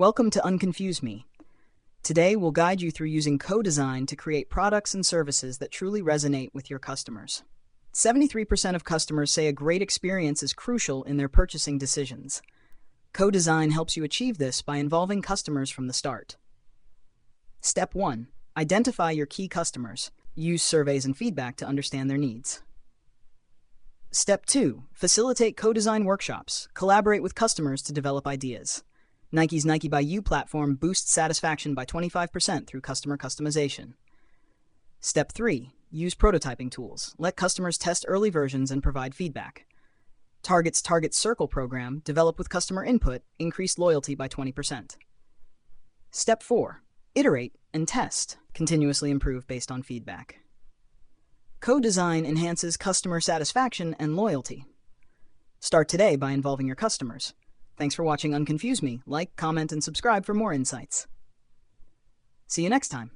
Welcome to Unconfuse Me. Today, we'll guide you through using co-design to create products and services that truly resonate with your customers. 73% of customers say a great experience is crucial in their purchasing decisions. Co-design helps you achieve this by involving customers from the start. Step 1. Identify your key customers. Use surveys and feedback to understand their needs. Step 2. Facilitate co-design workshops. Collaborate with customers to develop ideas. Nike's Nike by You platform boosts satisfaction by 25% through customer customization. Step 3. Use prototyping tools. Let customers test early versions and provide feedback. Target's Target Circle program, developed with customer input, increased loyalty by 20%. Step 4. Iterate and test. Continuously improve based on feedback. Co-design enhances customer satisfaction and loyalty. Start today by involving your customers. Thanks for watching Unconfuse Me. Like, comment, and subscribe for more insights. See you next time.